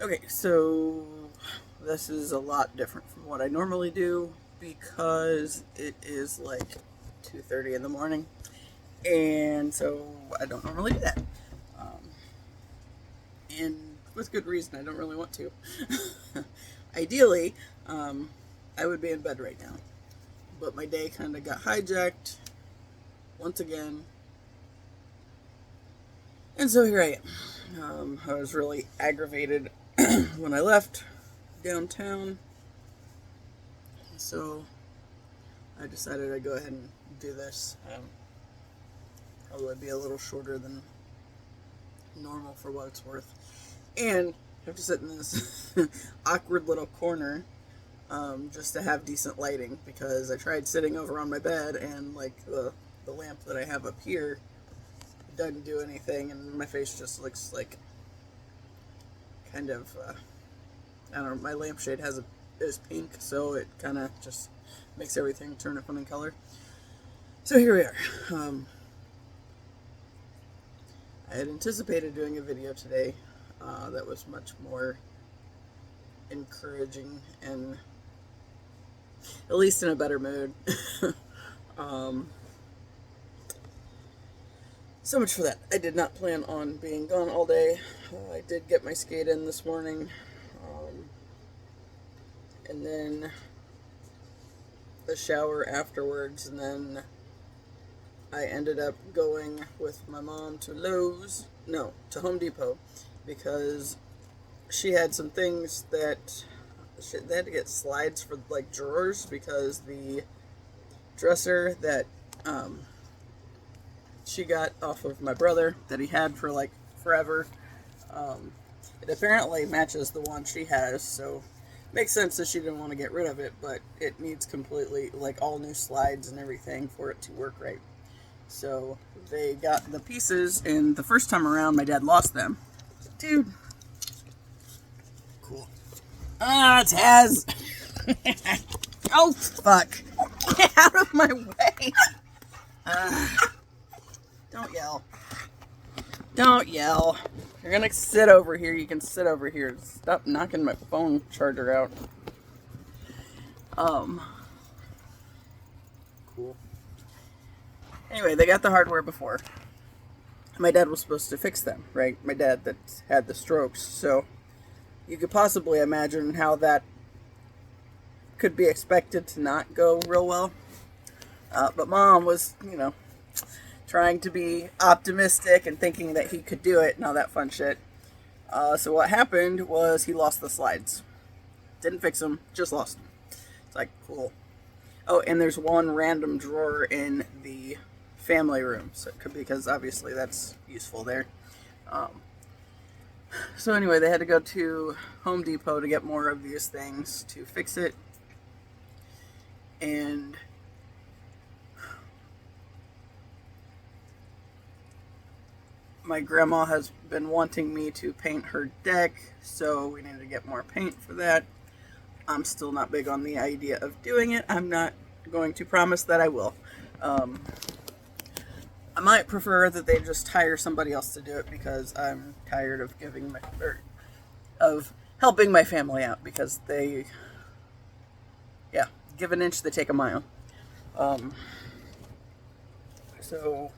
Okay, so this is a lot different from what I normally do because it is like 2:30 in the morning, and so I don't normally do that. Um, and with good reason, I don't really want to. Ideally, um, I would be in bed right now, but my day kind of got hijacked once again, and so here I am. I was really aggravated when I left downtown, so I decided I'd go ahead and do this. Probably be a little shorter than normal for what it's worth. And I have to sit in this awkward little corner just to have decent lighting because I tried sitting over on my bed and like the lamp that I have up here doesn't do anything and my face just looks like kind of I don't know, my lampshade is pink, so it kind of just makes everything turn a funny color. So here we are. I had anticipated doing a video today that was much more encouraging and at least in a better mood. um, so much for that. I did not plan on being gone all day. I did get my skate in this morning, and then a shower afterwards, and then I ended up going with my mom to to Home Depot, because she had some things that they had to get slides for like drawers because the dresser that um, she got off of my brother that he had for like forever, um, it apparently matches the one she has, so makes sense that she didn't want to get rid of it, but it needs completely like all new slides and everything for it to work right. So they got the pieces, and the first time around, my dad lost them. Dude, cool. Ah, Taz. Oh fuck! Get out of my way. Uh, don't yell. Don't yell. If you're gonna sit over here, you can sit over here. Stop knocking my phone charger out. Um. Cool. Anyway, they got the hardware before. My dad was supposed to fix them, right? My dad that had the strokes. So you could possibly imagine how that could be expected to not go real well. But mom was, trying to be optimistic and thinking that he could do it and all that fun shit. So what happened was he lost the slides. Didn't fix them, just lost them. It's like, cool. Oh, and there's one random drawer in the family room, so it could, because obviously that's useful there. So anyway, they had to go to Home Depot to get more of these things to fix it. And my grandma has been wanting me to paint her deck, so we need to get more paint for that. I'm still not big on the idea of doing it. I'm not going to promise that I will. I might prefer that they just hire somebody else to do it because I'm tired of of helping my family out, because give an inch, they take a mile. So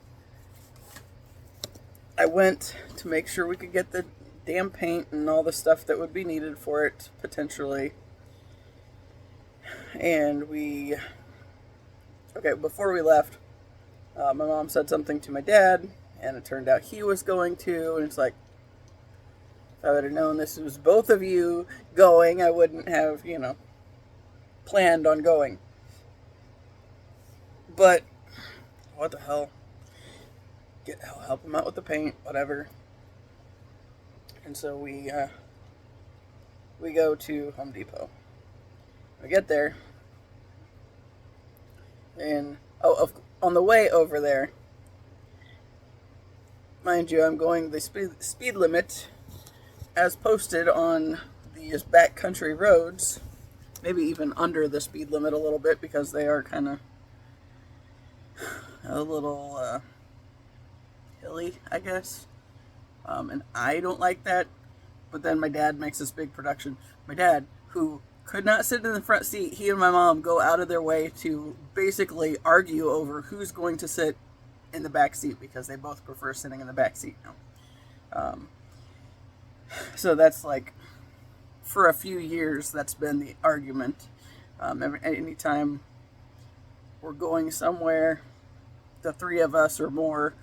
I went to make sure we could get the damn paint and all the stuff that would be needed for it potentially. And before we left, my mom said something to my dad, and it turned out he was going to, and it's like, if I would have known this was both of you going, I wouldn't have, planned on going. But, what the hell? Help him out with the paint, whatever. And so we go to Home Depot. We get there, and on the way over there, mind you, I'm going the speed limit as posted on these backcountry roads, maybe even under the speed limit a little bit, because they are kind of a little hilly, I guess. And I don't like that, But then my dad makes this big production. My dad, who could not sit in the front seat, he and my mom go out of their way to basically argue over who's going to sit in the back seat because they both prefer sitting in the back seat now. So that's like, for a few years, that's been the argument. Anytime we're going somewhere, the three of us or more,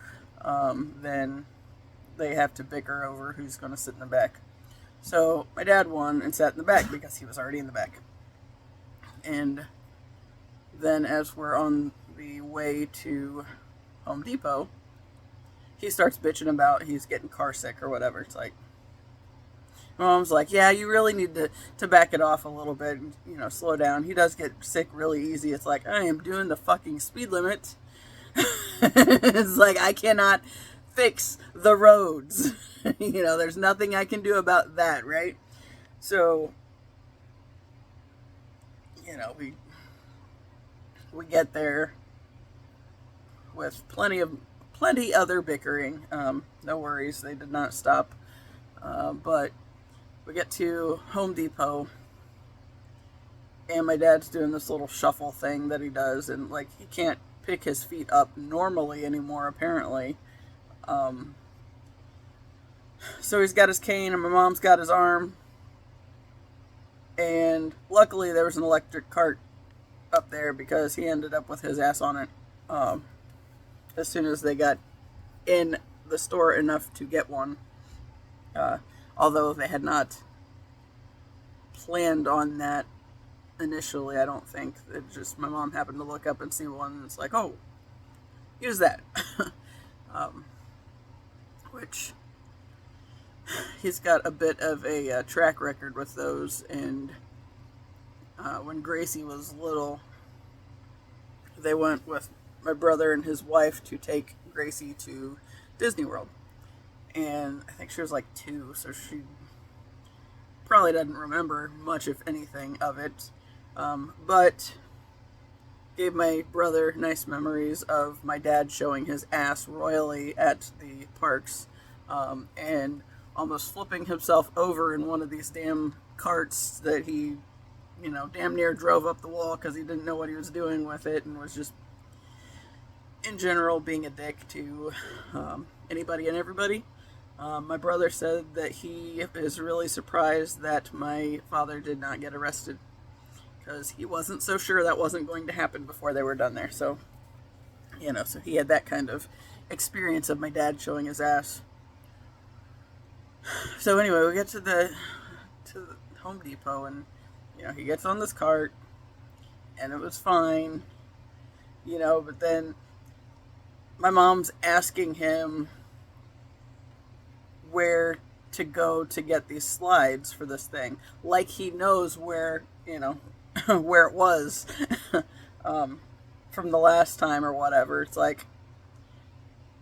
then they have to bicker over who's going to sit in the back. So my dad won and sat in the back because he was already in the back. And then as we're on the way to Home Depot, he starts bitching about he's getting car sick or whatever. It's like, my mom's like, yeah, you really need to back it off a little bit, and, slow down. He does get sick really easy. It's like, I am doing the fucking speed limit. It's like, I cannot fix the roads. There's nothing I can do about that, right? So, we get there with plenty other bickering. No worries, they did not stop. But we get to Home Depot, and my dad's doing this little shuffle thing that he does, and like he can't pick his feet up normally anymore, apparently. So he's got his cane, and my mom's got his arm. And luckily, there was an electric cart up there because he ended up with his ass on it as soon as they got in the store enough to get one. Although they had not planned on that initially, I don't think. It just, my mom happened to look up and see one, and it's like, oh, use that. Which, he's got a bit of a track record with those, and when Gracie was little, they went with my brother and his wife to take Gracie to Disney World. And I think she was like 2, so she probably doesn't remember much, if anything, of it. But gave my brother nice memories of my dad showing his ass royally at the parks, and almost flipping himself over in one of these damn carts that he, damn near drove up the wall because he didn't know what he was doing with it, and was just, in general, being a dick to anybody and everybody. My brother said that he is really surprised that my father did not get arrested, because he wasn't so sure that wasn't going to happen before they were done there. So, so he had that kind of experience of my dad showing his ass. So anyway, we get to the Home Depot, and he gets on this cart, and it was fine, but then my mom's asking him where to go to get these slides for this thing, like he knows where where it was from the last time or whatever. It's like,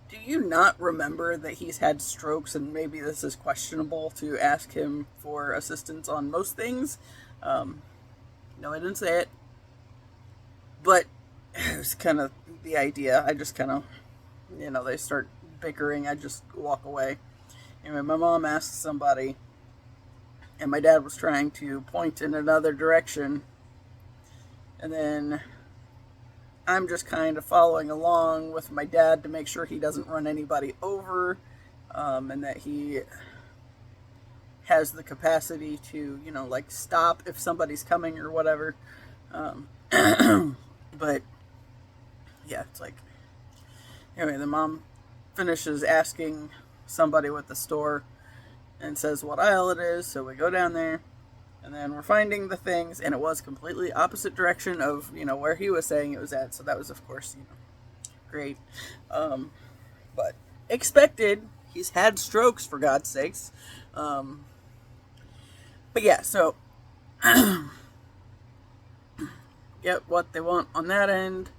do you not remember that he's had strokes, and maybe this is questionable to ask him for assistance on most things? No, I didn't say it, but it was kind of the idea. I just kind of, they start bickering, I just walk away. Anyway, my mom asked somebody, and my dad was trying to point in another direction, and then I'm just kind of following along with my dad to make sure he doesn't run anybody over, and that he has the capacity to, stop if somebody's coming or whatever. But, yeah, it's like, anyway, the mom finishes asking somebody with the store and says what aisle it is, so we go down there, and then we're finding the things, and it was completely opposite direction of, where he was saying it was at, so that was, of course, great. But expected. He's had strokes, for God's sakes. But yeah, so get what they want on that end,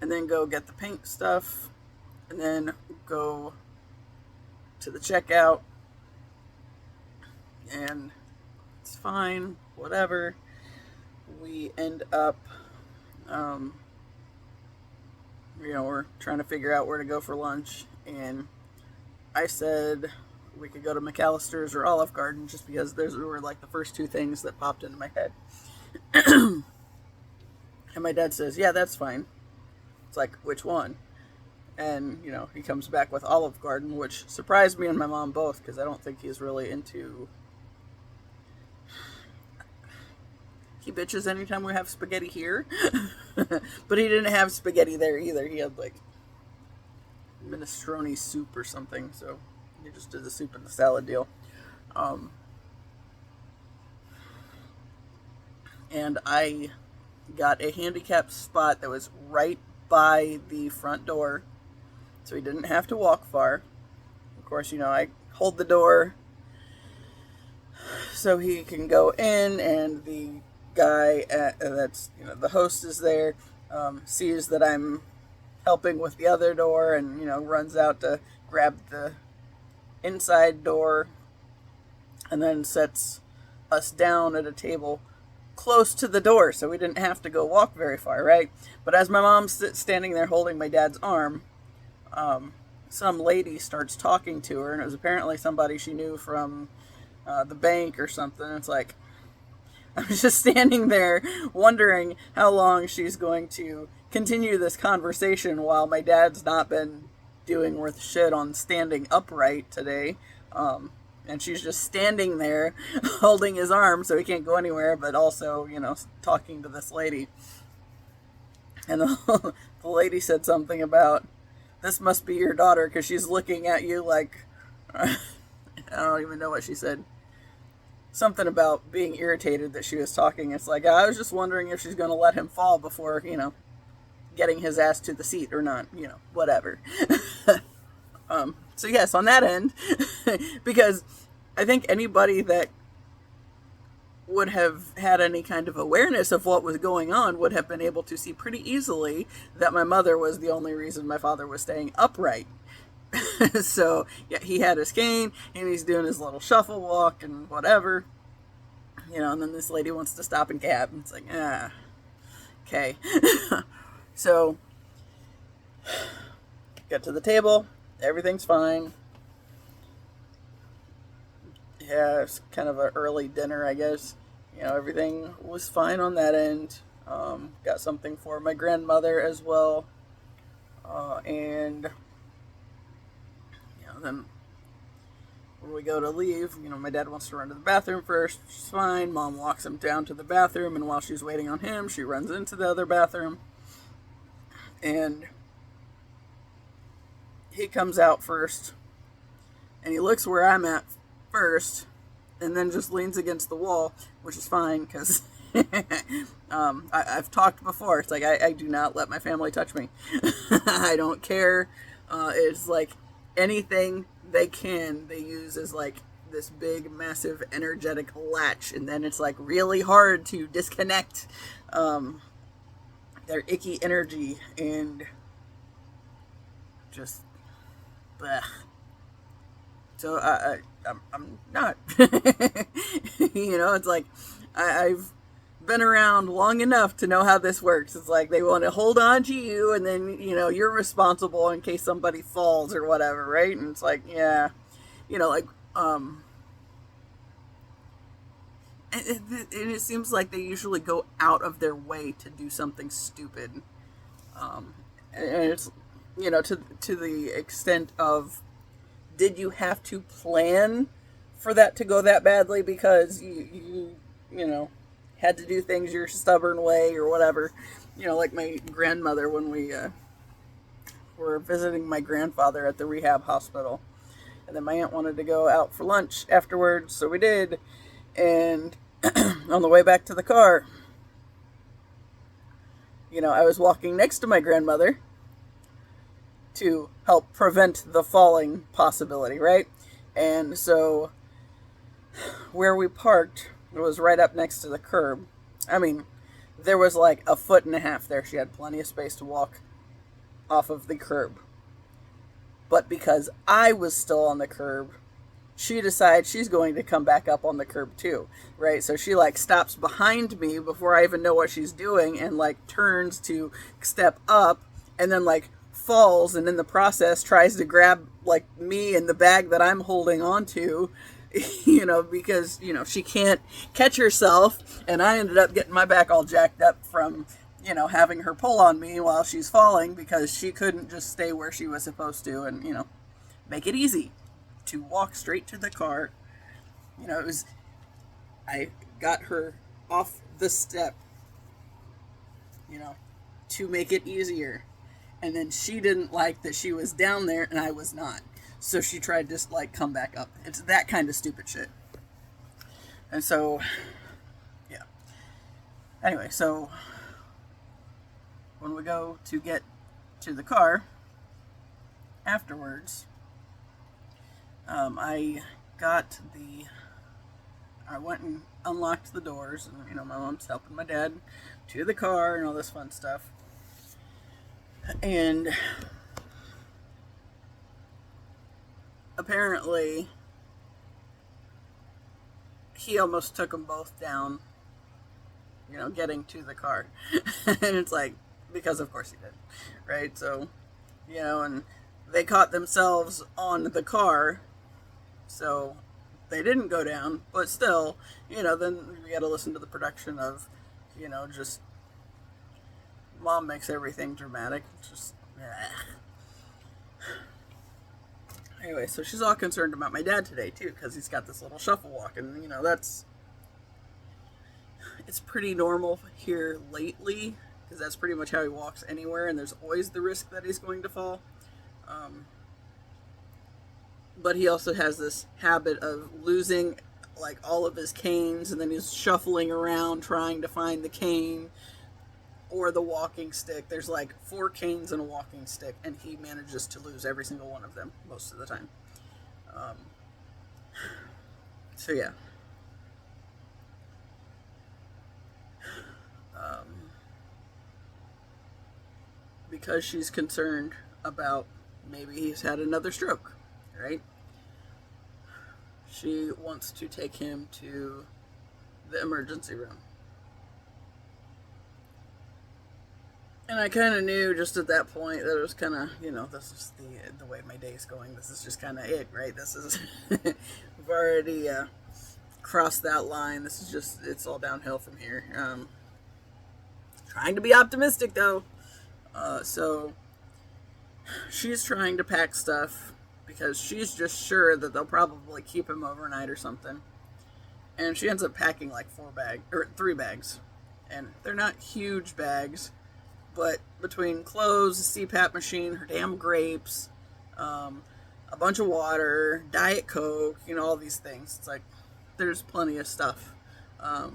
and then go get the pink stuff, and then go to the checkout, and it's fine, whatever. We end up, we're trying to figure out where to go for lunch, and I said we could go to McAllister's or Olive Garden, just because those were like the first two things that popped into my head. And my dad says, yeah, that's fine. It's like, which one? And, you know, he comes back with Olive Garden, which surprised me and my mom both, because I don't think he's really into... He bitches anytime we have spaghetti here. But he didn't have spaghetti there either. He had, like, minestrone soup or something, so he just did the soup and the salad deal. And I got a handicapped spot that was right by the front door, so he didn't have to walk far. Of course, you know, I hold the door so he can go in, and the guy that's, you know, the host is there, sees that I'm helping with the other door, and, you know, runs out to grab the inside door, and then sets us down at a table close to the door, so we didn't have to go walk very far, right? But as my mom's standing there holding my dad's arm, some lady starts talking to her, and it was apparently somebody she knew from the bank or something. It's like, I was just standing there wondering how long she's going to continue this conversation while my dad's not been doing worth shit on standing upright today. And she's just standing there holding his arm so he can't go anywhere, but also, you know, talking to this lady. And the lady said something about, this must be your daughter, because she's looking at you like, I don't even know what she said. Something about being irritated that she was talking. It's like, I was just wondering if she's going to let him fall before, you know, getting his ass to the seat or not, you know, whatever. So yes, on that end, because I think anybody that would have had any kind of awareness of what was going on would have been able to see pretty easily that my mother was the only reason my father was staying upright. So, yeah, he had his cane, and he's doing his little shuffle walk and whatever, you know, and then this lady wants to stop and cab, and it's like, okay. So, get to the table, everything's fine. Yeah, it's kind of an early dinner, I guess. You know, everything was fine on that end. Got something for my grandmother as well. And, you know, then when we go to leave, you know, my dad wants to run to the bathroom first, which is fine. Mom walks him down to the bathroom, and while she's waiting on him, she runs into the other bathroom. And he comes out first, and he looks where I'm at first, and then just leans against the wall, which is fine, because I've talked before. It's like, I do not let my family touch me. I don't care. It's like anything they use as like this big, massive, energetic latch, and then it's like really hard to disconnect their icky energy, and just bleh. So I'm not, you know, it's like, I've been around long enough to know how this works. It's like, they want to hold on to you, and then, you know, you're responsible in case somebody falls or whatever, right? And it's like, yeah, you know, like, and it seems like they usually go out of their way to do something stupid. And it's, you know, to the extent of, did you have to plan for that to go that badly because you know, had to do things your stubborn way or whatever? You know, like my grandmother, when we were visiting my grandfather at the rehab hospital, and then my aunt wanted to go out for lunch afterwards, so we did. And on the way back to the car, you know, I was walking next to my grandmother to help prevent the falling possibility, right? And so where we parked, it was right up next to the curb. I mean, there was like a foot and a half there. She had plenty of space to walk off of the curb. But because I was still on the curb, she decides she's going to come back up on the curb too, right? So she like stops behind me before I even know what she's doing, and like turns to step up, and then like falls and in the process tries to grab like me and the bag that I'm holding on to, because, she can't catch herself. And I ended up getting my back all jacked up from, having her pull on me while she's falling because she couldn't just stay where she was supposed to and, make it easy to walk straight to the car. I got her off the step, to make it easier. And then she didn't like that she was down there and I was not. So she tried to come back up. It's that kind of stupid shit. And so, yeah. Anyway, so when we go to get to the car afterwards, I went and unlocked the doors, and my mom's helping my dad to the car and all this fun stuff. And apparently, he almost took them both down, getting to the car. And it's like, because of course he did, right? So, and they caught themselves on the car, so they didn't go down, but still, then we got to listen to the production of, just mom makes everything dramatic. Just, anyway, so she's all concerned about my dad today, too, because he's got this little shuffle walk, and, it's pretty normal here lately, because that's pretty much how he walks anywhere, and there's always the risk that he's going to fall. But he also has this habit of losing, like, all of his canes, and then he's shuffling around trying to find the cane or the walking stick. There's like 4 canes and a walking stick, and he manages to lose every single one of them most of the time. So yeah. Because she's concerned about maybe he's had another stroke, right? She wants to take him to the emergency room. And I kind of knew just at that point that it was kind of, this is the way my day's going. This is just kind of it, right? This is, we've already crossed that line. This is just, it's all downhill from here. Trying to be optimistic, though. So she's trying to pack stuff because she's just sure that they'll probably keep him overnight or something. And she ends up packing like 3 bags. And they're not huge bags, but between clothes, a CPAP machine, her damn grapes, a bunch of water, Diet Coke, all these things. It's like, there's plenty of stuff.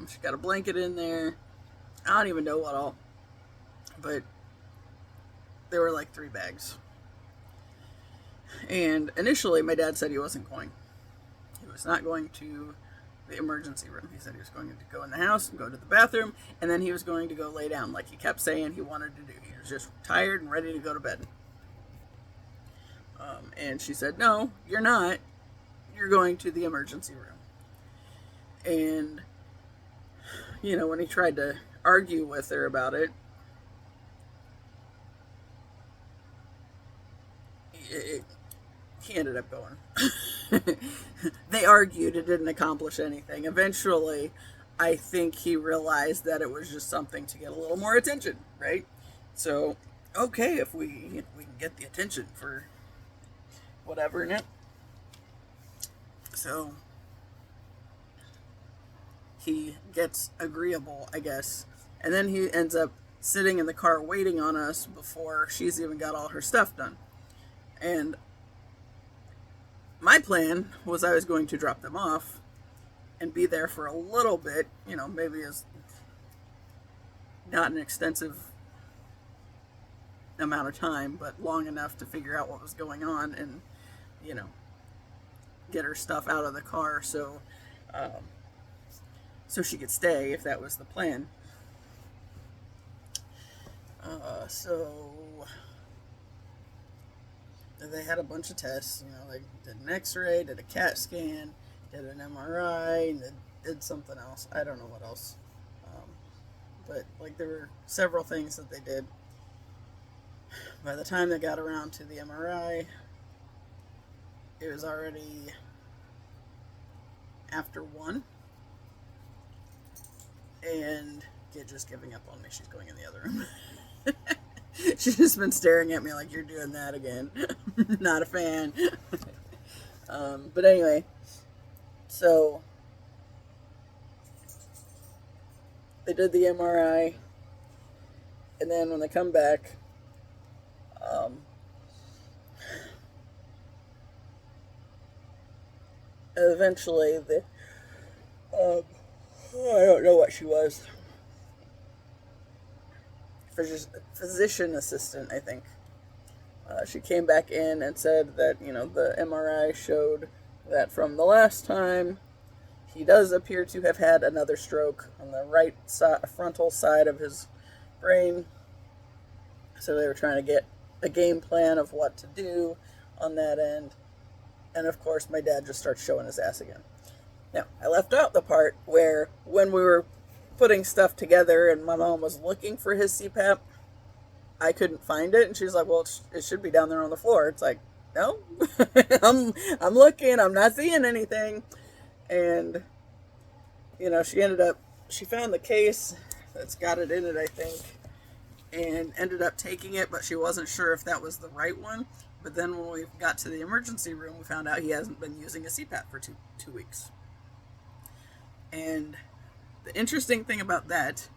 She got a blanket in there. I don't even know what all. But there were like 3 bags. And initially, my dad said he wasn't going. He was not going to the emergency room. He said he was going to go in the house and go to the bathroom, and then he was going to go lay down like he kept saying he wanted to do. He was just tired and ready to go to bed. And she said, no, you're not. You're going to the emergency room. And, when he tried to argue with her about it, he ended up going. They argued. It didn't accomplish anything. Eventually, I think he realized that it was just something to get a little more attention, right? So, okay, if we can get the attention for whatever, and so he gets agreeable, I guess, and then he ends up sitting in the car waiting on us before she's even got all her stuff done. And my plan was I was going to drop them off and be there for a little bit, maybe as not an extensive amount of time, but long enough to figure out what was going on and, get her stuff out of the car so she could stay if that was the plan. So they had a bunch of tests, they did an x-ray, did a CAT scan, did an MRI, and did something else. I don't know what else. But there were several things that they did. By the time they got around to the MRI, it was already after 1. And Git just giving up on me. She's going in the other room. She's just been staring at me like, you're doing that again. Not a fan. But anyway, so they did the MRI, and then when they come back, eventually I don't know what she was. Physician assistant, I think. She came back in and said that, the MRI showed that from the last time, he does appear to have had another stroke on the right frontal side of his brain. So they were trying to get a game plan of what to do on that end. And of course, my dad just starts showing his ass again. Now, I left out the part where when we were putting stuff together and my mom was looking for his CPAP, I couldn't find it. And she's like, well, it should be down there on the floor. It's like, no, I'm looking, I'm not seeing anything. And, she found the case that's got it in it, I think, and ended up taking it, but she wasn't sure if that was the right one. But then when we got to the emergency room, we found out he hasn't been using a CPAP for two weeks. And the interesting thing about that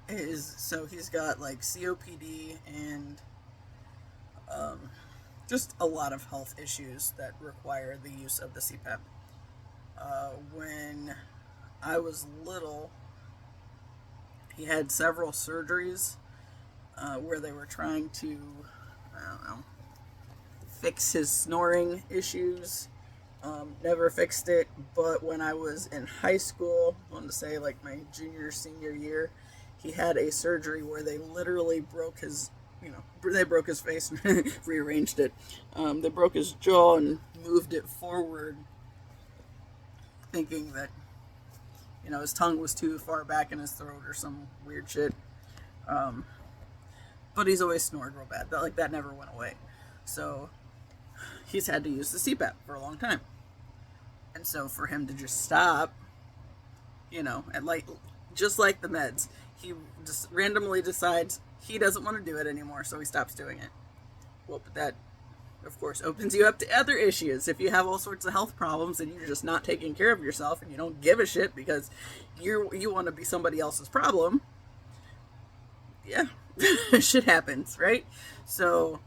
is, so he's got like COPD and just a lot of health issues that require the use of the CPAP. When I was little, he had several surgeries where they were trying to, fix his snoring issues. Never fixed it, but when I was in high school, I want to say like my senior year, he had a surgery where they literally broke his, they broke his face and rearranged it. They broke his jaw and moved it forward, thinking that, his tongue was too far back in his throat or some weird shit. But he's always snored real bad. That never went away. So he's had to use the CPAP for a long time. And so for him to just stop, and just like the meds, he just randomly decides he doesn't want to do it anymore, so he stops doing it. Well, but that, of course, opens you up to other issues. If you have all sorts of health problems and you're just not taking care of yourself and you don't give a shit because you want to be somebody else's problem, yeah, shit happens, right? So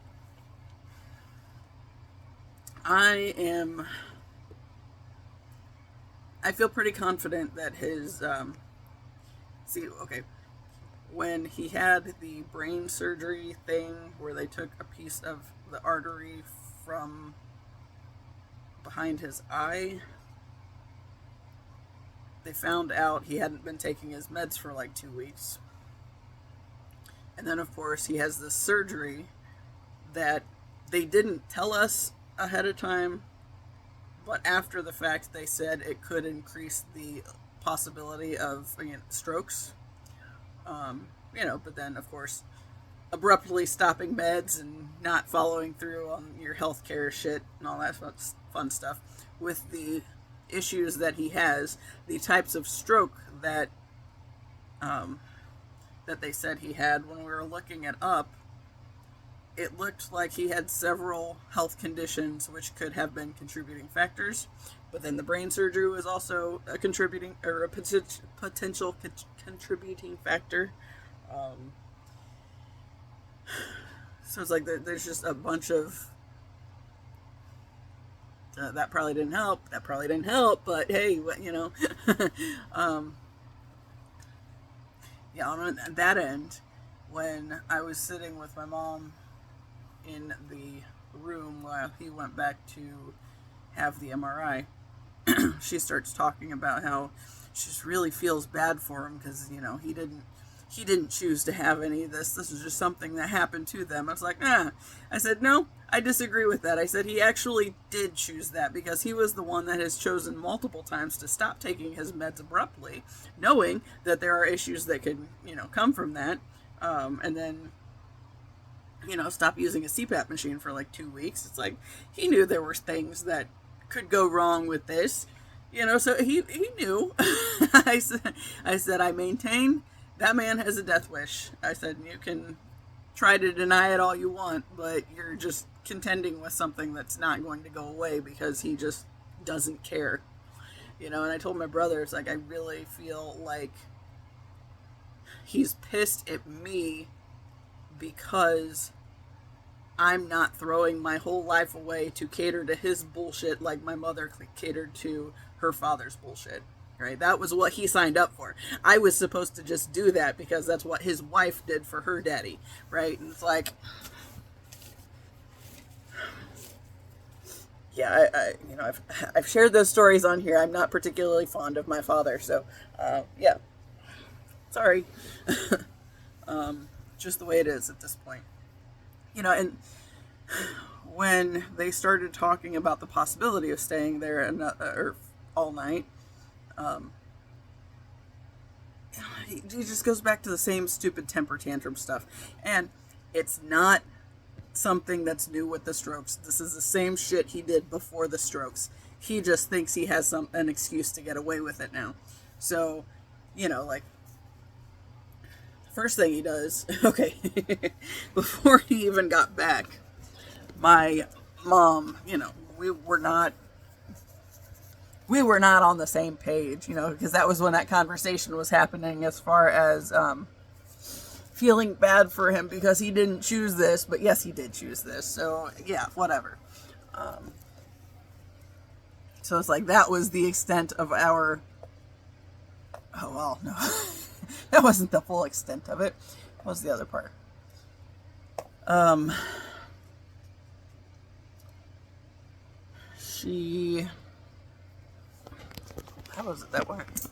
I feel pretty confident that his, when he had the brain surgery thing where they took a piece of the artery from behind his eye, they found out he hadn't been taking his meds for like 2 weeks. And then, of course, he has this surgery that they didn't tell us ahead of time, but after the fact they said it could increase the possibility of strokes. But then of course abruptly stopping meds and not following through on your healthcare shit and all that fun stuff with the issues that he has, the types of stroke that they said he had. When we were looking it up, it looked like he had several health conditions which could have been contributing factors, but then the brain surgery was also a potential contributing factor. So it's like there's just a bunch of that probably didn't help, but hey, on that end, when I was sitting with my mom in the room while he went back to have the MRI, she starts talking about how she just really feels bad for him because, he didn't choose to have any of this. This is just something that happened to them. I was like, I said, no, I disagree with that. I said he actually did choose that because he was the one that has chosen multiple times to stop taking his meds abruptly, knowing that there are issues that could, come from that. And then stop using a CPAP machine for like 2 weeks. It's like he knew there were things that could go wrong with this, so he knew. I said, I maintain that man has a death wish. I said, you can try to deny it all you want, but you're just contending with something that's not going to go away because he just doesn't care. And I told my brother, it's like, I really feel like he's pissed at me because I'm not throwing my whole life away to cater to his bullshit like my mother catered to her father's bullshit. Right? That was what he signed up for. I was supposed to just do that because that's what his wife did for her daddy. Right? And it's like, yeah, I've shared those stories on here. I'm not particularly fond of my father, so yeah, sorry. Just the way it is at this point, And when they started talking about the possibility of staying there or all night, he just goes back to the same stupid temper tantrum stuff, and it's not something that's new with the Strokes. This is the same shit he did before the Strokes. He just thinks he has an excuse to get away with it now. So, like, first thing he does, okay, before he even got back, my mom, we were not on the same page, because that was when that conversation was happening as far as feeling bad for him because he didn't choose this, but yes, he did choose this. So yeah, whatever. So it's like that was the extent of our. Oh well, no, that wasn't the full extent of it. What was the other part? How was it that went?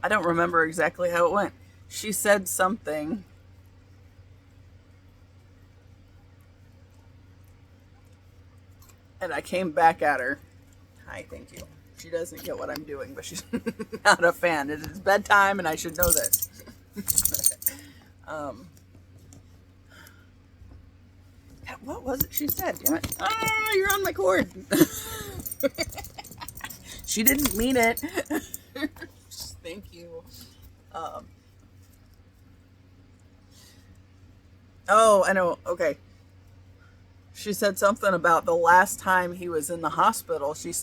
I don't remember exactly how it went. She said something. And I came back at her. Hi, thank you. She doesn't get what I'm doing, but she's not a fan. It is bedtime and I should know this. What was it she said? Damn it. Oh, you're on my cord. She didn't mean it. Thank you. Oh, I know. Okay. She said something about the last time he was in the hospital. She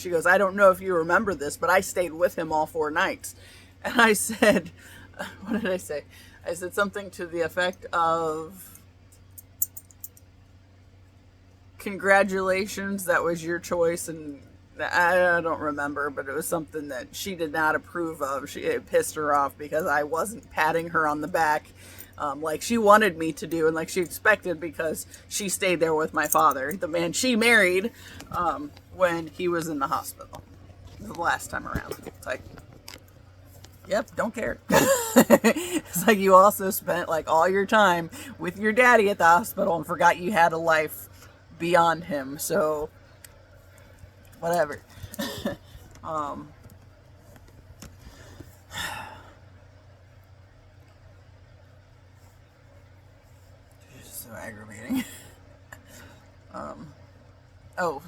goes, I don't know if you remember this, but I stayed with him all 4 nights. And I said, what did I say? I said something to the effect of, congratulations, that was your choice. And I don't remember, but it was something that she did not approve of. It pissed her off because I wasn't patting her on the back like she wanted me to do and like she expected, because she stayed there with my father, the man she married, when he was in the hospital the last time around. It's like, yep, don't care. It's like you also spent like all your time with your daddy at the hospital and forgot you had a life beyond him. So whatever. So aggravating.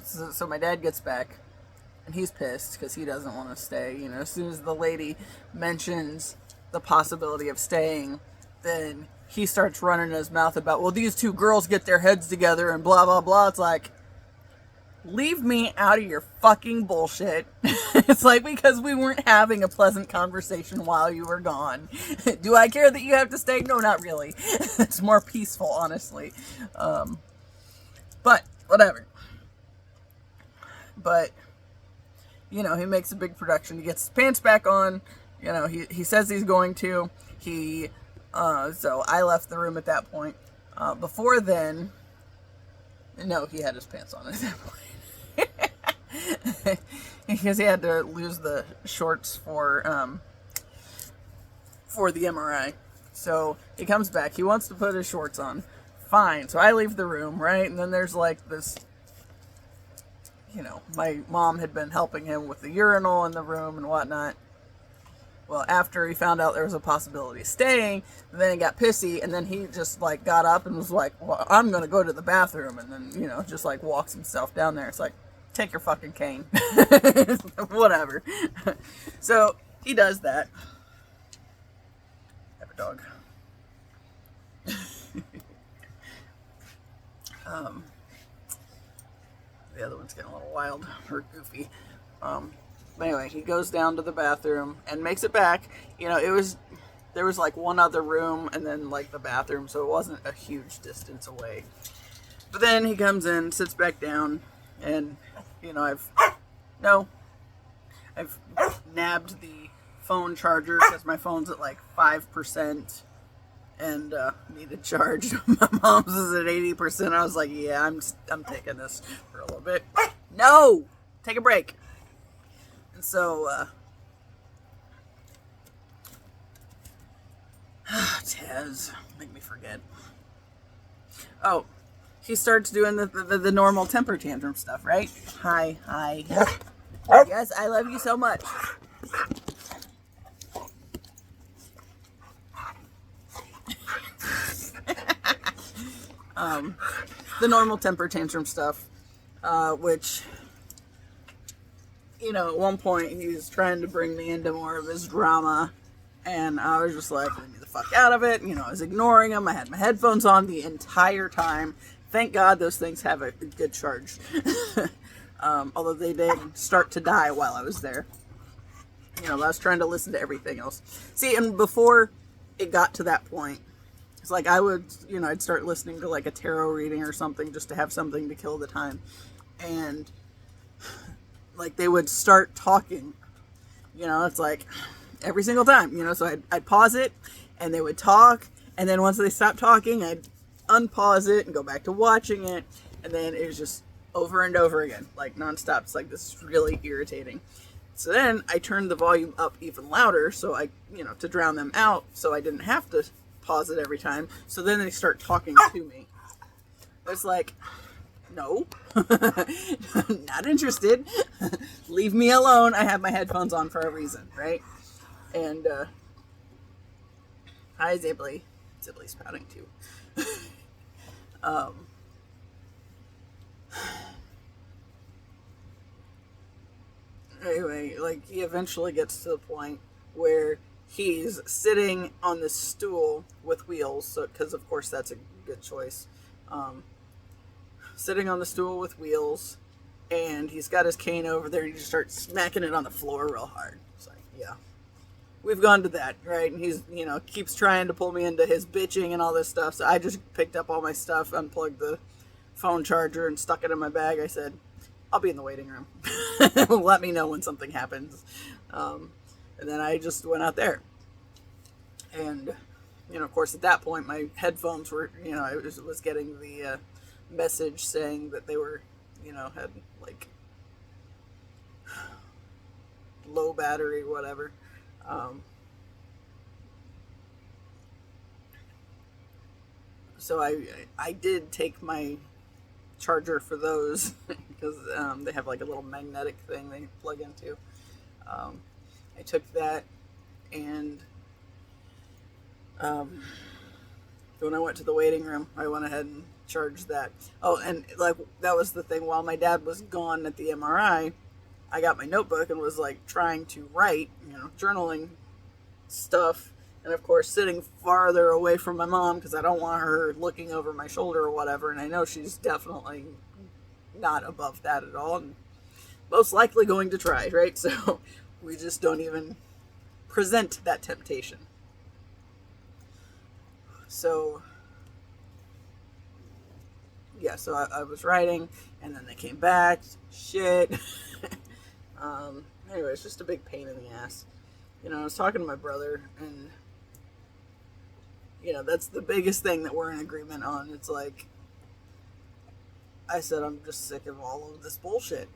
So my dad gets back and he's pissed because he doesn't want to stay. As soon as the lady mentions the possibility of staying, then he starts running his mouth about, well, these 2 girls get their heads together and blah, blah, blah. It's like, leave me out of your fucking bullshit. It's like, because we weren't having a pleasant conversation while you were gone. Do I care that you have to stay? No, not really. It's more peaceful, honestly. But whatever. But he makes a big production. He gets his pants back on. He says he's going to. So I left the room at that point. Before then, no, he had his pants on at that point. Because he had to lose the shorts for the MRI. So he comes back. He wants to put his shorts on. Fine. So I leave the room, right? And then there's like this, my mom had been helping him with the urinal in the room and whatnot. Well, after he found out there was a possibility of staying, then he got pissy, and then he just like got up and was like, "Well, I'm gonna go to the bathroom," and then just like walks himself down there. It's like, take your fucking cane, whatever. So he does that. I have a dog. The other one's getting a little wild or goofy. But anyway, he goes down to the bathroom and makes it back. There was like one other room and then like the bathroom, so it wasn't a huge distance away. But then he comes in, sits back down, and I've nabbed the phone charger because my phone's at like 5% and needed charged. My mom's is at 80%. I was like, yeah, I'm taking this for a little bit. No, take a break. And so, Tez, make me forget. Oh, he starts doing the normal temper tantrum stuff, right? Hi. Yes, I love you so much. The normal temper tantrum stuff, which, at one point he was trying to bring me into more of his drama, and I was just like, leave me the fuck out of it. I was ignoring him. I had my headphones on the entire time. Thank God those things have a good charge. Although they did start to die while I was there. I was trying to listen to everything else. See, and before it got to that point, it's like I would, I'd start listening to like a tarot reading or something just to have something to kill the time. And like they would start talking, it's like every single time, so I'd pause it and they would talk. And then once they stopped talking, I'd unpause it and go back to watching it. And then it was just over and over again, like nonstop. It's like, this is really irritating. So then I turned the volume up even louder so I, to drown them out, so I didn't have to pause it every time. So then they start talking to me. It's like, no, not interested. Leave me alone. I have my headphones on for a reason, right? And hi, Zibley. Zibley's pouting too. Anyway, like he eventually gets to the point where he's sitting on this stool with wheels, so because of course that's a good choice. Sitting on the stool with wheels, and he's got his cane over there, and he just starts smacking it on the floor real hard. It's like, yeah, we've gone to that, right? And he's, keeps trying to pull me into his bitching and all this stuff. So I just picked up all my stuff, unplugged the phone charger, and stuck it in my bag. I said, I'll be in the waiting room. Let me know when something happens. And then I just went out there. And, of course, at that point, my headphones were, I was getting the message saying that they were, had, like, low battery, whatever. So I did take my charger for those because they have like a little magnetic thing they plug into. I took that, and when I went to the waiting room, I went ahead and charged that. Oh, and like that was the thing. While my dad was gone at the MRI, I got my notebook and was like trying to write, journaling stuff. And of course, sitting farther away from my mom because I don't want her looking over my shoulder or whatever. And I know she's definitely not above that at all, and most likely going to try, right? So we just don't even present that temptation. So yeah, so I was writing, and then they came back. Shit. Anyway, it's just a big pain in the ass. I was talking to my brother, and that's the biggest thing that we're in agreement on. It's like, I said, I'm just sick of all of this bullshit.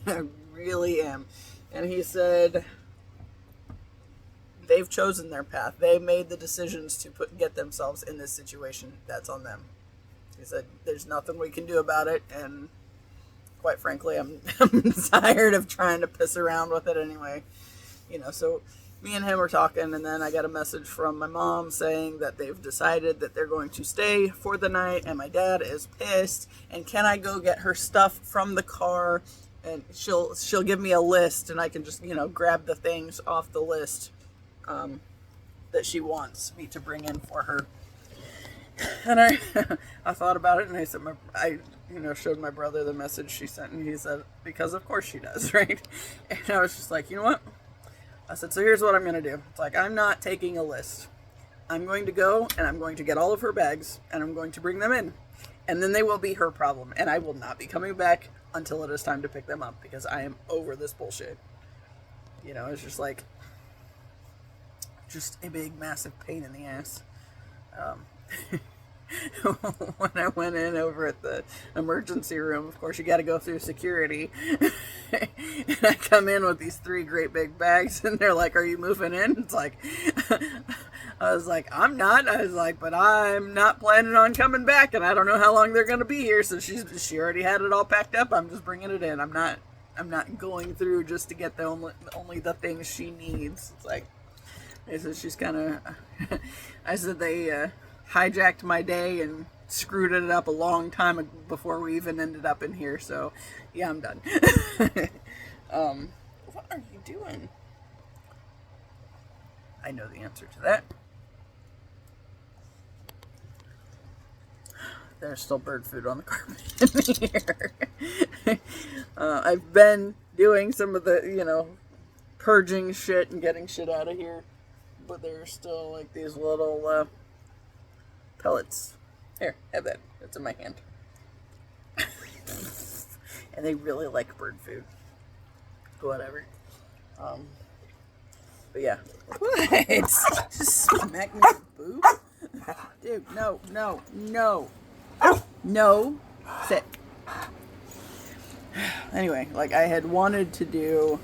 I really am. And he said, they've chosen their path. They made the decisions to get themselves in this situation. That's on them. He said, there's nothing we can do about it. And quite frankly, I'm tired of trying to piss around with it anyway. So me and him were talking, and then I got a message from my mom saying that they've decided that they're going to stay for the night, and my dad is pissed, and can I go get her stuff from the car, and she'll give me a list, and I can just, grab the things off the list that she wants me to bring in for her. And I thought about it, and I said, I showed my brother the message she sent, and he said, because of course she does, right? And I was just like, you know what? I said, so here's what I'm going to do. It's like, I'm not taking a list. I'm going to go, and I'm going to get all of her bags, and I'm going to bring them in. And then they will be her problem, and I will not be coming back until it is time to pick them up, because I am over this bullshit. It's just like, just a big, massive pain in the ass. When I went in over at the emergency room, of course you got to go through security, and I come in with these 3 great big bags, and they're like, are you moving in? It's like, I was like, I'm not. I was like, but I'm not planning on coming back, and I don't know how long they're going to be here, so she already had it all packed up. I'm just bringing it in. I'm not going through just to get the only the things she needs. It's like, so she's kind of, I said they hijacked my day and screwed it up a long time before we even ended up in here. So, yeah, I'm done. What are you doing? I know the answer to that. There's still bird food on the carpet in here. I've been doing some of the, purging shit and getting shit out of here. But there's still like these little pellets. Here, have that. It's in my hand. And they really like bird food. Whatever. But yeah. What? Just smack me with boob? Dude, no. No. Sit. Anyway, like I had wanted to do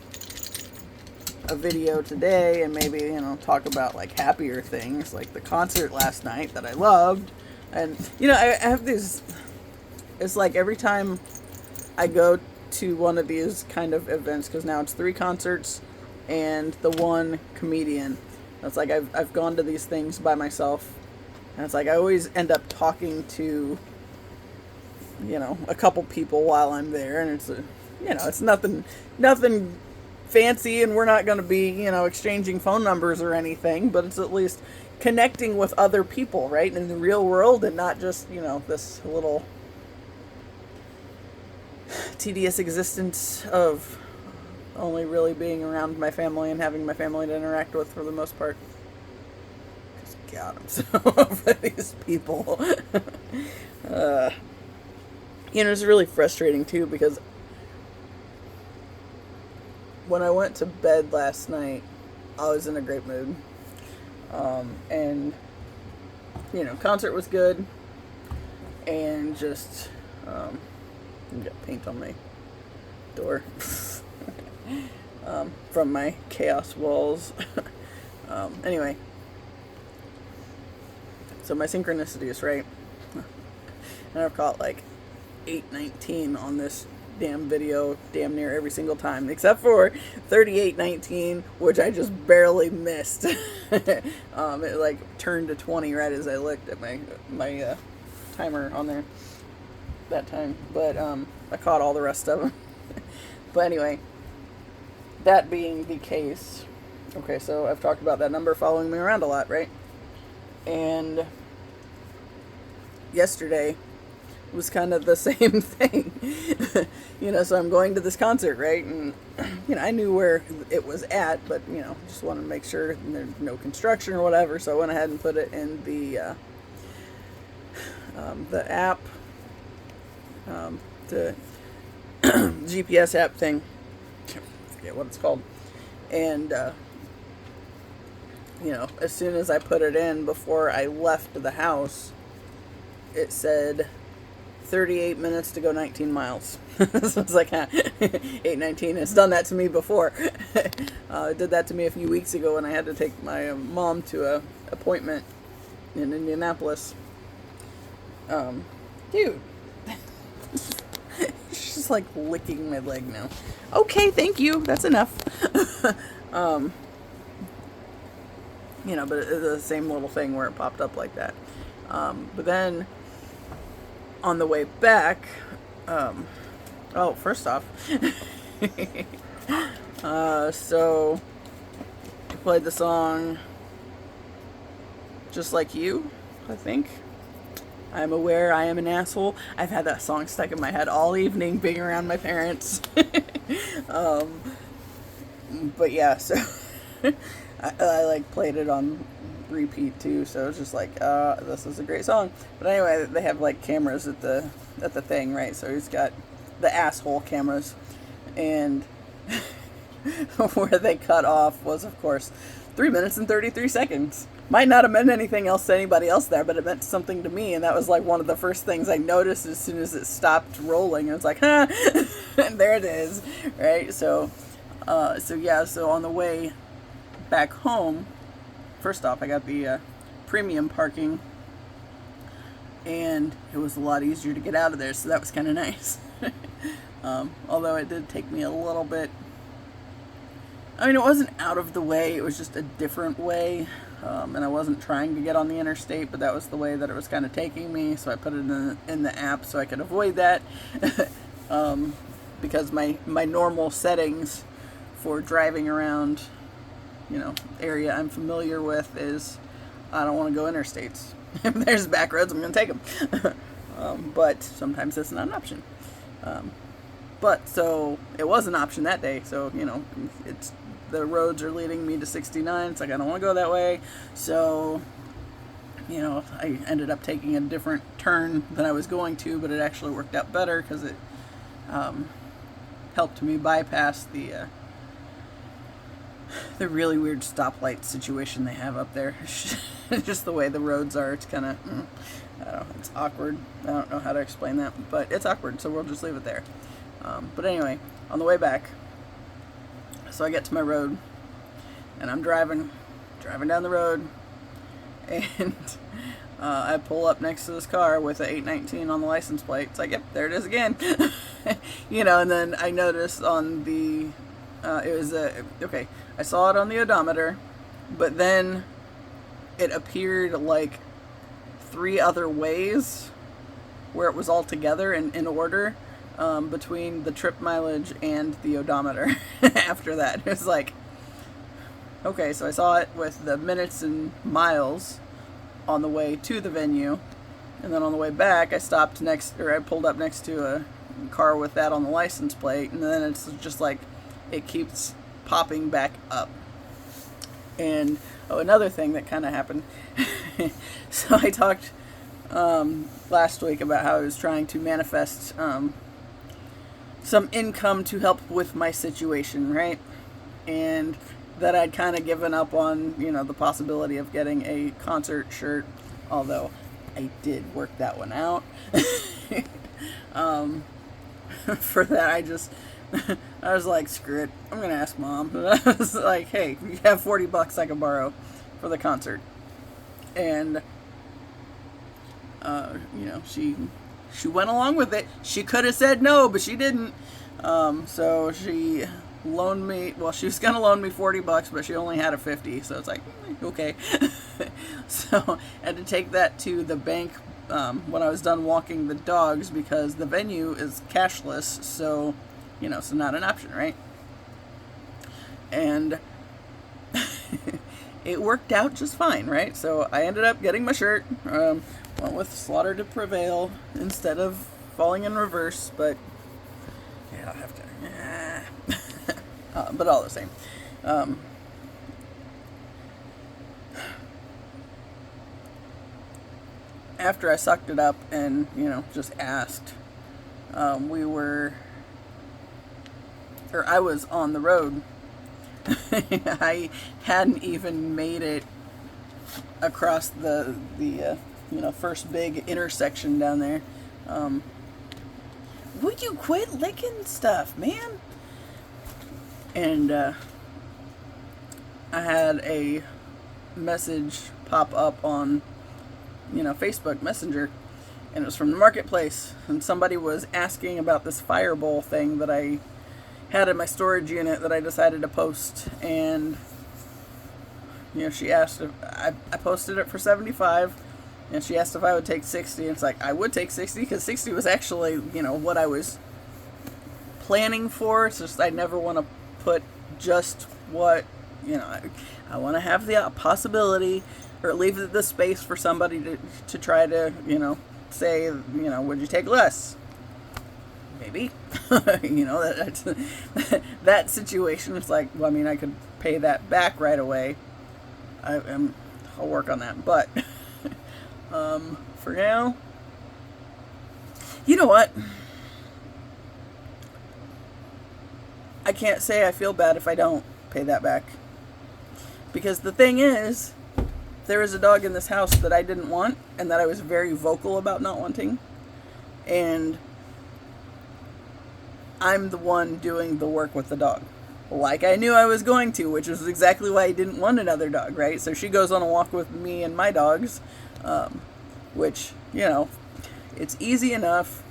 a video today and maybe, talk about like happier things, like the concert last night that I loved. And, I have these, it's like every time I go to one of these kind of events, because now it's 3 concerts and the 1 comedian. It's like I've gone to these things by myself, and it's like I always end up talking to, a couple people while I'm there, and it's nothing fancy, and we're not going to be, exchanging phone numbers or anything, but it's at least connecting with other people, right, in the real world, and not just, this little tedious existence of only really being around my family and having my family to interact with for the most part. Because, God, I'm so over these people. It's really frustrating, too, because when I went to bed last night, I was in a great mood. And, concert was good. And just, got paint on my door. From my chaos walls. Anyway. So my synchronicity is right. And I've caught like 819 on this damn video damn near every single time, except for 3819, which I just barely missed. It like turned to 20 right as I looked at my timer on there that time, but I caught all the rest of them. But anyway, that being the case, okay, so I've talked about that number following me around a lot, right? And yesterday was kind of the same thing. So I'm going to this concert, right? And, I knew where it was at, but, just wanted to make sure there's no construction or whatever, so I went ahead and put it in the app, the GPS app thing. I forget what it's called. And, as soon as I put it in, before I left the house, it said 38 minutes to go 19 miles. So it's like 8:19. It's done that to me before. It did that to me a few weeks ago when I had to take my mom to a appointment in Indianapolis. Dude. She's like licking my leg now. Okay, thank you. That's enough. but it's the same little thing where it popped up like that. But then on the way back, first off, so I played the song Just Like You, I think. I'm aware I am an asshole. I've had that song stuck in my head all evening being around my parents. But yeah, so I like played it on repeat too, so it's just like, this is a great song. But anyway, they have like cameras at the thing, right? So he's got the asshole cameras, and where they cut off was, of course, 3 minutes and 33 seconds. Might not have meant anything else to anybody else there, but it meant something to me, and that was like one of the first things I noticed as soon as it stopped rolling. I was like, huh, and there it is, right? So on the way back home, first off, I got the premium parking, and it was a lot easier to get out of there, so that was kind of nice. Although it did take me a little bit. I mean, it wasn't out of the way, it was just a different way, and I wasn't trying to get on the interstate, but that was the way that it was kind of taking me, so I put it in the app so I could avoid that, because my normal settings for driving around, area I'm familiar with is I don't want to go interstates. If there's back roads, I'm going to take them. But sometimes that's not an option. But so it was an option that day. So, it's the roads are leading me to 69. It's like I don't want to go that way. So, I ended up taking a different turn than I was going to, but it actually worked out better because it helped me bypass the really weird stoplight situation they have up there. Just the way the roads are, it's kind of, I don't know, it's awkward. I don't know how to explain that, but it's awkward, so we'll just leave it there. But anyway, on the way back, so I get to my road, and I'm driving down the road, and I pull up next to this car with an 819 on the license plate. It's like, yep, there it is again. And then I noticed on the, I saw it on the odometer, but then it appeared like 3 other ways where it was all together in order, between the trip mileage and the odometer. After that, it was like, okay, so I saw it with the minutes and miles on the way to the venue, and then on the way back I pulled up next to a car with that on the license plate, and then it's just like it keeps popping back up. And another thing that kind of happened, so I talked last week about how I was trying to manifest some income to help with my situation, right? And that I'd kind of given up on, the possibility of getting a concert shirt, although I did work that one out. For that, I was like, screw it, I'm going to ask Mom. I was like, hey, you have $40 I can borrow for the concert. And, she went along with it. She could have said no, but she didn't. So she loaned me, she was going to loan me $40, but she only had a 50, so it's like, okay. So I had to take that to the bank when I was done walking the dogs, because the venue is cashless, so, so not an option, right? And it worked out just fine, right? So I ended up getting my shirt, went with Slaughter to Prevail instead of Falling in Reverse, but yeah, I'll have to, but all the same. After I sucked it up and, just asked, I was on the road. I hadn't even made it across the first big intersection down there. Would you quit licking stuff, man? And I had a message pop up on Facebook Messenger, and it was from the marketplace, and somebody was asking about this Fireball thing that I had in my storage unit that I decided to post. And she asked if I posted it for 75, and she asked if I would take 60. And it's like, I would take 60 because 60 was actually, what I was planning for. It's just I never want to put just what, I want to have the possibility or leave the space for somebody to try to, say, would you take less? Maybe. That situation is like, well, I mean, I could pay that back right away. I'll work on that. But for now, you know what? I can't say I feel bad if I don't pay that back. Because the thing is, there is a dog in this house that I didn't want and that I was very vocal about not wanting. And I'm the one doing the work with the dog. Like I knew I was going to, which is exactly why I didn't want another dog, right? So she goes on a walk with me and my dogs, which, it's easy enough.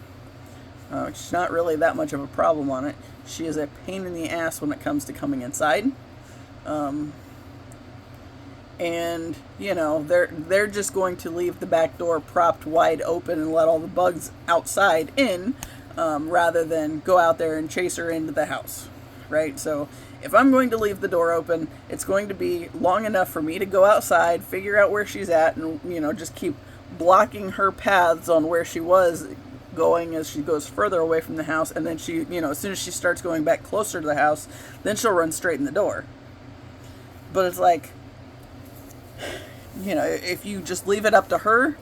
It's not really that much of a problem on it. She is a pain in the ass when it comes to coming inside. And, they're just going to leave the back door propped wide open and let all the bugs outside in, rather than go out there and chase her into the house, right? So if I'm going to leave the door open, it's going to be long enough for me to go outside, figure out where she's at, and, just keep blocking her paths on where she was going as she goes further away from the house. And then she, as soon as she starts going back closer to the house, then she'll run straight in the door. But it's like, if you just leave it up to her,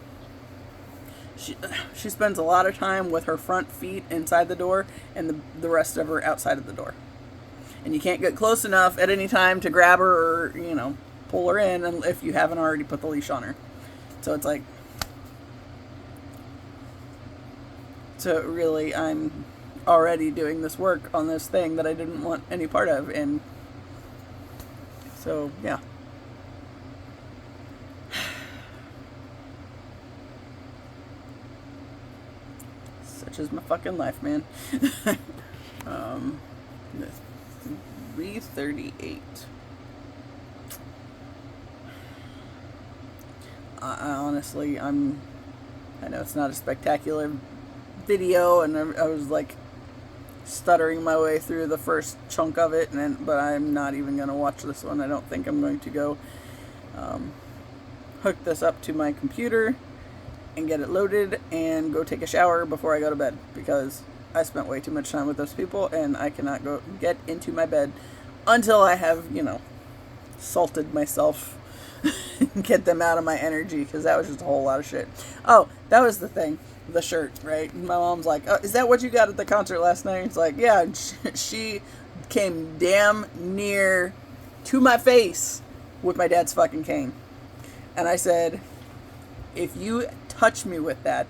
she spends a lot of time with her front feet inside the door and the rest of her outside of the door. And you can't get close enough at any time to grab her or, pull her in if you haven't already put the leash on her. So it's like, so really I'm already doing this work on this thing that I didn't want any part of. And so, yeah. Such is my fucking life, man. 3:38. Honestly, I know it's not a spectacular video, and I was like stuttering my way through the first chunk of it, but I'm not even going to watch this one. I don't think I'm going to go hook this up to my computer and get it loaded and go take a shower before I go to bed, because I spent way too much time with those people and I cannot go get into my bed until I have, salted myself and get them out of my energy, because that was just a whole lot of shit. Oh, that was the thing. The shirt, right? My mom's like, oh, is that what you got at the concert last night? It's like, yeah. She came damn near to my face with my dad's fucking cane. And I said, if you touch me with that,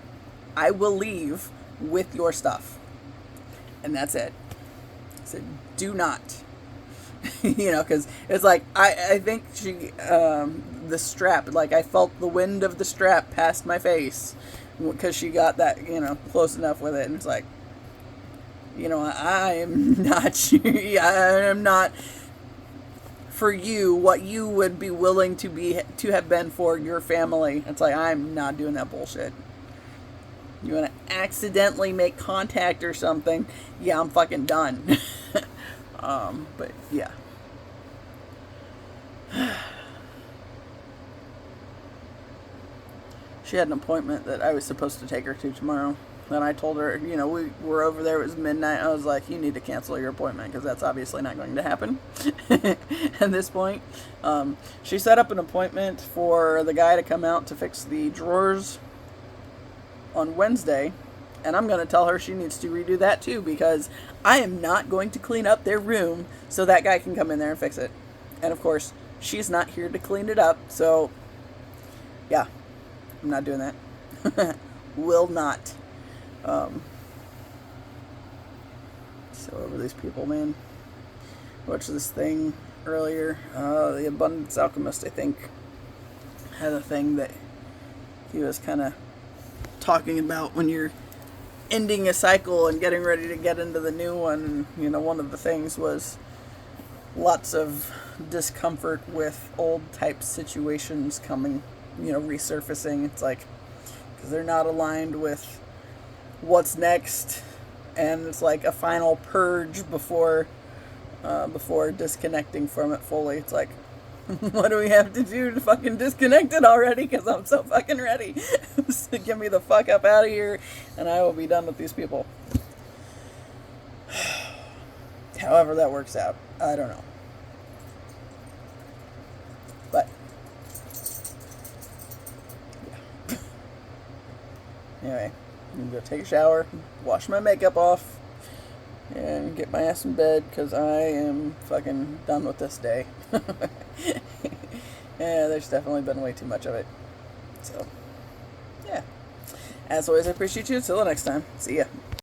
I will leave with your stuff. And that's it. I said, do not. Because it's like, I think she, the strap, like I felt the wind of the strap past my face, because she got that, close enough with it. And it's like, I am not, I am not for you what you would be willing to have been for your family. It's like, I'm not doing that bullshit. You want to accidentally make contact or something, yeah, I'm fucking done. But yeah. She had an appointment that I was supposed to take her to tomorrow. And I told her, we were over there, it was midnight. I was like, you need to cancel your appointment, because that's obviously not going to happen at this point. She set up an appointment for the guy to come out to fix the drawers on Wednesday. And I'm going to tell her she needs to redo that too, because I am not going to clean up their room so that guy can come in there and fix it. And of course, she's not here to clean it up. So, yeah, I'm not doing that. Will not. So over these people, man. Watched this thing earlier. The Abundance Alchemist, I think, had a thing that he was kind of talking about when you're ending a cycle and getting ready to get into the new one. And, one of the things was lots of discomfort with old type situations coming, resurfacing. It's like, because they're not aligned with what's next, and it's like a final purge before disconnecting from it fully. It's like, what do we have to do to fucking disconnect it already? Because I'm so fucking ready. So get me the fuck up out of here, and I will be done with these people. However that works out, I don't know. But yeah. Anyway, I'm gonna go take a shower, wash my makeup off, and get my ass in bed because I am fucking done with this day. Yeah, there's definitely been way too much of it. So, yeah. As always, I appreciate you. Until the next time. See ya.